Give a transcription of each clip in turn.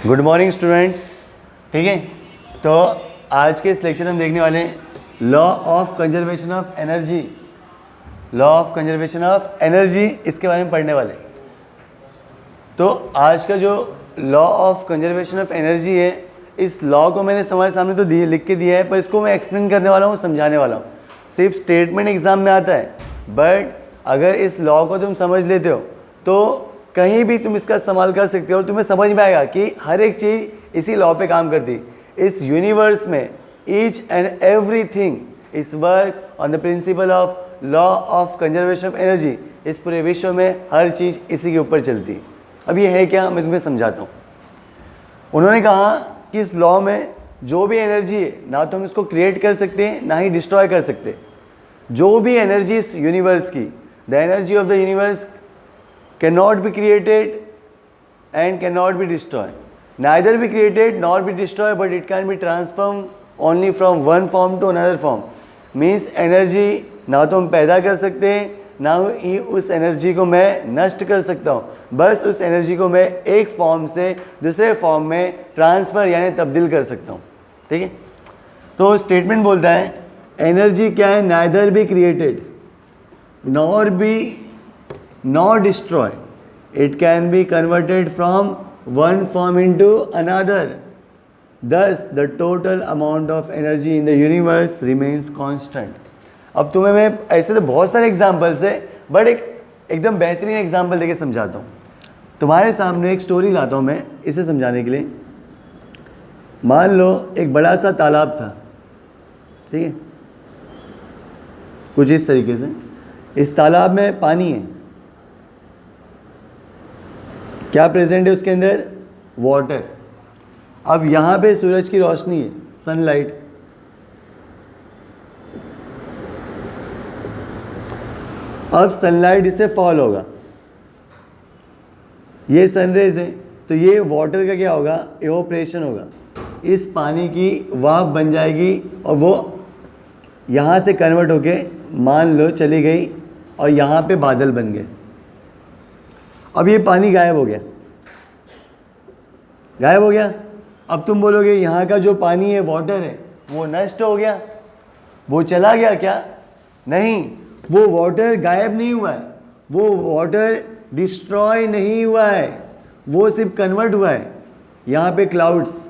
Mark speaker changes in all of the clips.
Speaker 1: Good morning students. ठीक है, तो आज के इस लेक्चर में हम देखने वाले हैं law of conservation of energy. Law of conservation of energy, इसके बारे में पढ़ने वाले। तो आज का जो law of conservation of energy है, इस लॉ को मैंने तुम्हारे सामने तो लिख के दिया है, पर इसको मैं एक्सप्लेन करने वाला हूँ, समझाने वाला हूँ। सिर्फ स्टेटमेंट एग्जाम में आता है, बट अगर इस लॉ को तुम समझ लेते हो तो कहीं भी तुम इसका इस्तेमाल कर सकते हो और तुम्हें समझ में आएगा कि हर एक चीज़ इसी लॉ पे काम करती है। इस यूनिवर्स में each and everything is work on the principle of law of conservation of energy. इस पूरे विश्व में हर चीज़ इसी के ऊपर चलती है। अब ये है क्या, मैं तुम्हें समझाता हूँ। उन्होंने कहा कि इस लॉ में जो भी एनर्जी है, ना तो हम इसको क्रिएट कर सकते हैं ना ही डिस्ट्रॉय कर सकते। जो भी एनर्जी इस यूनिवर्स की, the energy of the universe cannot be created and cannot be destroyed. Neither be created nor be destroyed, but it can be transformed only from one form to another form. Means energy ना तो हम पैदा कर सकते हैं, ना ही उस energy को मैं नष्ट कर सकता हूँ। बस उस एनर्जी को मैं एक फॉर्म से दूसरे फॉर्म में ट्रांसफ़र यानी तब्दील कर सकता हूँ। ठीक है, तो स्टेटमेंट बोलता है एनर्जी क्या है, neither be created nor be nor destroy. It can be converted from one form into another. Thus, the total amount of energy in the universe remains constant. अब तुम्हें मैं ऐसे तो बहुत सारे एग्जाम्पल्स है, बट एकदम बेहतरीन एग्जाम्पल देके समझाता हूँ। तुम्हारे सामने एक स्टोरी लाता हूँ मैं इसे समझाने के लिए। मान लो एक बड़ा सा तालाब था, ठीक है, कुछ इस तरीके से। इस तालाब में पानी है, क्या प्रेजेंट है उसके अंदर, वाटर। अब यहाँ पे सूरज की रोशनी है, सनलाइट। अब सनलाइट इससे फॉल होगा, ये सनरेज है, तो ये वाटर का क्या होगा, इवोपरेशन होगा। इस पानी की वाफ बन जाएगी और वो यहाँ से कन्वर्ट होके मान लो चली गई और यहाँ पे बादल बन गए। अब ये पानी गायब हो गया, गायब हो गया। अब तुम बोलोगे यहाँ का जो पानी है, वाटर है, वो नष्ट हो गया, वो चला गया क्या? नहीं, वो वाटर गायब नहीं हुआ है, वो वाटर डिस्ट्रॉय नहीं हुआ है, वो सिर्फ कन्वर्ट हुआ है। यहाँ पे क्लाउड्स,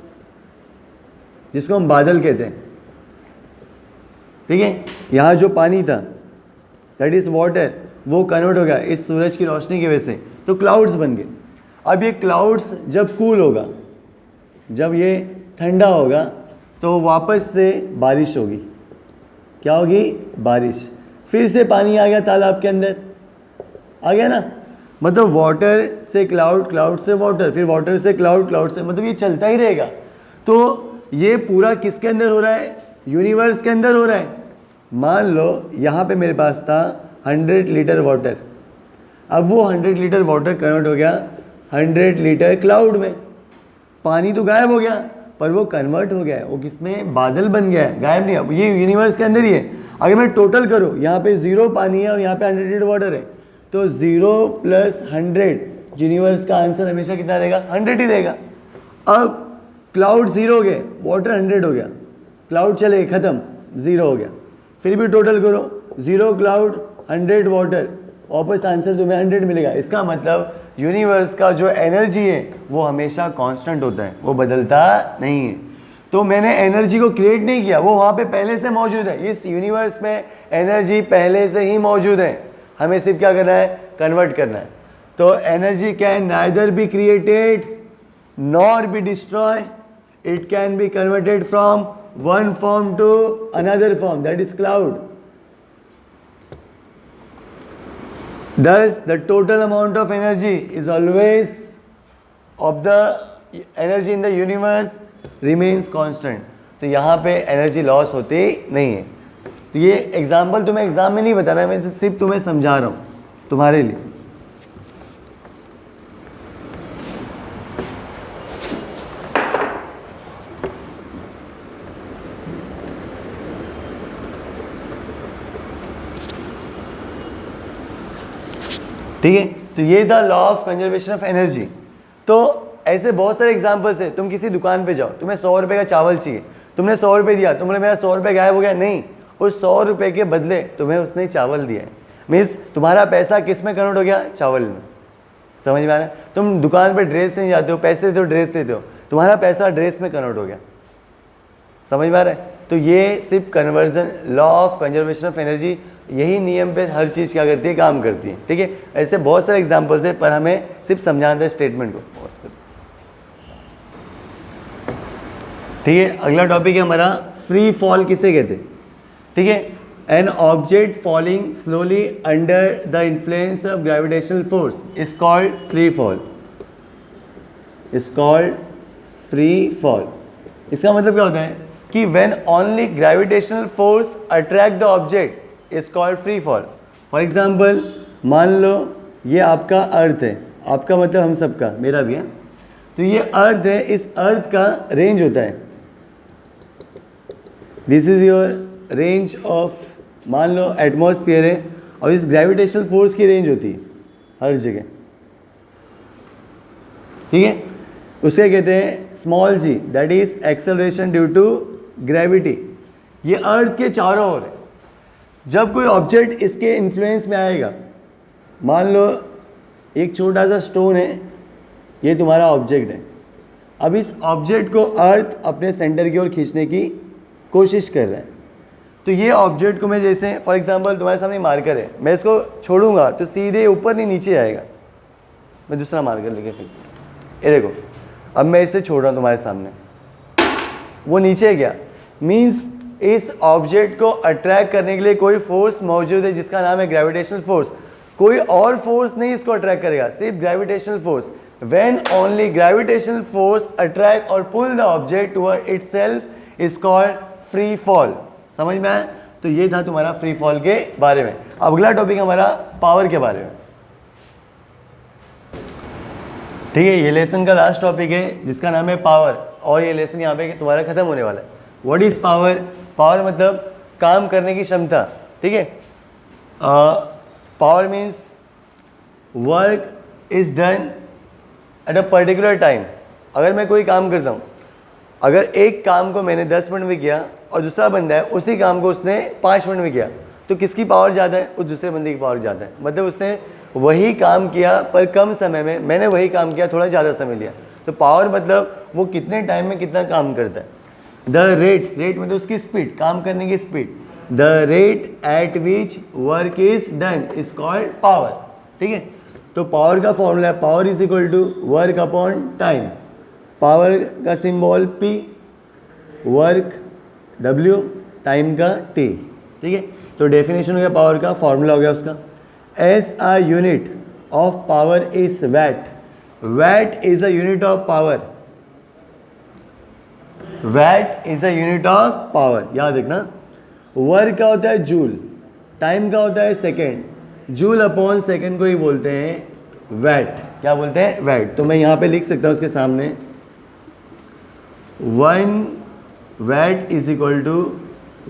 Speaker 1: जिसको हम बादल कहते हैं, ठीक है, यहाँ जो पानी था दैट इज वाटर, वो कन्वर्ट हो गया इस सूरज की रोशनी की वजह से, तो क्लाउड्स बन गए। अब ये क्लाउड्स जब कूल होगा, जब ये ठंडा होगा, तो वापस से बारिश होगी। क्या होगी? बारिश। फिर से पानी आ गया तालाब के अंदर, आ गया ना, मतलब वाटर से क्लाउड, क्लाउड से वाटर, फिर वाटर से क्लाउड, क्लाउड से, मतलब ये चलता ही रहेगा। तो ये पूरा किसके अंदर हो रहा है? यूनिवर्स के अंदर हो रहा है। मान लो यहाँ पे मेरे पास था 100 लीटर वाटर। अब वो 100 लीटर वाटर कन्वर्ट हो गया 100 लीटर क्लाउड में। पानी तो गायब हो गया, पर वो कन्वर्ट हो गया है, वो किसमें? बादल बन गया है, गायब नहीं है। ये यूनिवर्स के अंदर ही है। अगर मैं टोटल करूँ, यहाँ पे 0 पानी है और यहाँ पे 100 लीटर वाटर है, तो 0 + 100, यूनिवर्स का आंसर हमेशा कितना रहेगा? 100 ही रहेगा। अब क्लाउड 0 हो गए, वाटर 100 हो गया, क्लाउड चले गए, ख़त्म, 0 हो गया। फिर भी टोटल करो, 0 क्लाउड 100 वाटर, वापस आंसर तुम्हें 100 मिलेगा। इसका मतलब यूनिवर्स का जो एनर्जी है वो हमेशा कांस्टेंट होता है, वो बदलता नहीं है। तो मैंने एनर्जी को क्रिएट नहीं किया, वो वहाँ पे पहले से मौजूद है। इस यूनिवर्स में एनर्जी पहले से ही मौजूद है, हमें सिर्फ क्या करना है? कन्वर्ट करना है। तो energy can neither be created nor be destroy, it can be converted from one form to another form, that is cloud. Thus, the total amount of energy is always of the energy in the universe remains constant. तो यहाँ पे energy loss होती नहीं है। तो ये example तुम्हें exam में नहीं बता रहा, मैं सिर्फ तुम्हें समझा रहा हूँ तुम्हारे लिए। ठीक है, तो ये था law of conservation of energy. तो ऐसे बहुत सारे एग्जाम्पल्स है। तुम किसी दुकान पे जाओ, तुम्हें 100 रुपये का चावल चाहिए, तुमने 100 रुपये दिया, तुमने मेरा 100 रुपये गायब हो गया, नहीं, उस 100 रुपये के बदले तुम्हें उसने चावल दिया है। मीन्स तुम्हारा पैसा किस में कन्वर्ट हो गया? चावल में। समझ में आ रहा है? तुम दुकान पे ड्रेस नहीं जाते हो, पैसे देते हो, ड्रेस लेते हो, तुम्हारा पैसा ड्रेस में कन्वर्ट हो गया। समझ में आ रहा है? तो ये सिर्फ conversion, law of conservation of energy, यही नियम पे हर चीज़ क्या करती है? काम करती है। ठीक है, ऐसे बहुत सारे एग्जांपल्स है, पर हमें सिर्फ समझाना है स्टेटमेंट को। ठीक है, अगला टॉपिक है हमारा फ्री फॉल किसे कहते हैं? ठीक है, an object falling slowly under the influence of gravitational force is called free fall, is called free fall. इसका मतलब क्या होता है कि when only gravitational force attract the object is called free fall. For example, मान लो ये आपका अर्थ है, आपका मतलब हम सबका, मेरा भी है, तो ये अर्थ है, इस अर्थ का रेंज होता है, this is your range of, मान लो एटमॉस्फेयर है, और इस ग्रेविटेशनल फोर्स की रेंज होती है हर जगह। ठीक है, उसे कहते हैं small g, that is acceleration due to gravity. ये अर्थ के चारों ओर है। जब कोई ऑब्जेक्ट इसके इन्फ्लुएंस में आएगा, मान लो एक छोटा सा स्टोन है, ये तुम्हारा ऑब्जेक्ट है, अब इस ऑब्जेक्ट को अर्थ अपने सेंटर की ओर खींचने की कोशिश कर रहा है, तो ये ऑब्जेक्ट को मैं, जैसे फॉर एग्जांपल तुम्हारे सामने मार्कर है, मैं इसको छोड़ूंगा तो सीधे ऊपर नहीं नीचे आएगा, मैं दूसरा मार्कर लेके फिर, ये देखो अब मैं इसे छोड़ रहा हूँ तुम्हारे सामने, वो नीचे गया, मीन्स इस ऑब्जेक्ट को अट्रैक्ट करने के लिए कोई फोर्स मौजूद है जिसका नाम है ग्रेविटेशनल फोर्स। कोई और फोर्स नहीं इसको अट्रैक्ट करेगा, सिर्फ gravitational force. When only gravitational force attract और pull the object toward itself is called free fall. समझ में आया? तो ये था तुम्हारा फ्री फॉल के बारे में। अब अगला टॉपिक हमारा पावर के बारे में। ठीक है, ये लेसन का लास्ट टॉपिक है जिसका नाम है पावर, और ये लेसन यहाँ पे तुम्हारा खत्म होने वाला है। What is power? पावर मतलब काम करने की क्षमता। ठीक है, power means work is done at a particular time. अगर मैं कोई काम करता हूँ, अगर एक काम को मैंने 10 मिनट में किया और दूसरा बंदा है उसी काम को उसने 5 मिनट में किया, तो किसकी पावर ज़्यादा है? उस दूसरे बंदे की पावर ज़्यादा है। मतलब उसने वही काम किया पर कम समय में, मैंने वही काम किया थोड़ा ज़्यादा समय लिया। तो पावर मतलब वो कितने टाइम में कितना काम करता है। द रेट, रेट मतलब उसकी स्पीड, काम करने की speed. The rate at which work is done is called power. ठीक है, तो पावर का फॉर्मूला है power is equal to work upon time. Power का symbol P, work W, time का T। ठीक है, तो डेफिनेशन हो गया पावर का, फॉर्मूला हो गया उसका। As a unit of power is watt. Watt is a unit of power. Watt is a unit of power, याद रखना। वर्क का होता है जूल, टाइम का होता है सेकेंड। जूल अपॉन सेकेंड को ही बोलते हैं वैट। क्या बोलते हैं? वैट। तो मैं यहाँ पे लिख सकता हूँ उसके सामने 1 watt is equal to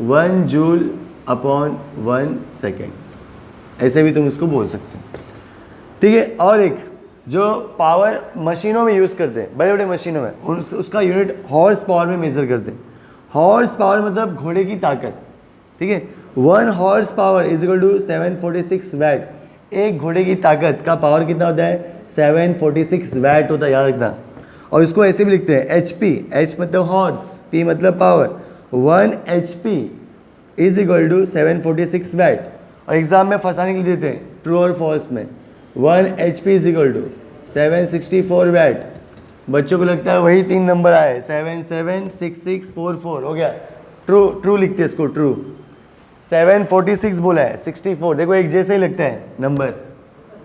Speaker 1: 1 joule upon 1 second. ऐसे भी तुम इसको बोल सकते हो। ठीक है, और एक जो पावर मशीनों में यूज़ करते हैं, बड़े बड़े मशीनों में, उसका यूनिट हॉर्स पावर में मेजर करते हैं। हॉर्स पावर मतलब घोड़े की ताकत। ठीक है, 1 horse power is equal to 746 watt. एक घोड़े की ताकत का पावर कितना होता है? 746 वैट होता है, याद रखना। और इसको ऐसे भी लिखते हैं HP, H मतलब हॉर्स, P मतलब power. 1 HP is equal to 746 watt. और एग्जाम में फंसाने के लिए देते हैं ट्रू और फॉल्स में। 1 HP is equal to 764 watt. बच्चों को लगता है वही 3 नंबर आए, 776644 हो गया। ट्रू, ट्रू लिखते हैं इसको, ट्रू। 746 बोला है, 64 देखो एक जैसे ही लगता है नंबर,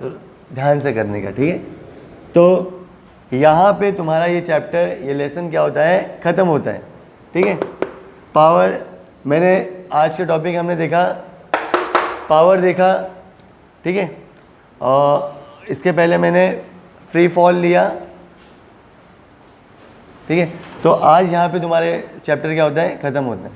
Speaker 1: तो ध्यान से करने का। ठीक है, तो यहाँ पे तुम्हारा ये चैप्टर, ये लेसन क्या होता है? ख़त्म होता है। ठीक है, पावर, मैंने आज के टॉपिक हमने देखा, पावर देखा। ठीक है, और इसके पहले मैंने फ्री फॉल लिया। ठीक है, तो आज यहाँ पे तुम्हारे चैप्टर क्या होता है? ख़त्म होता है।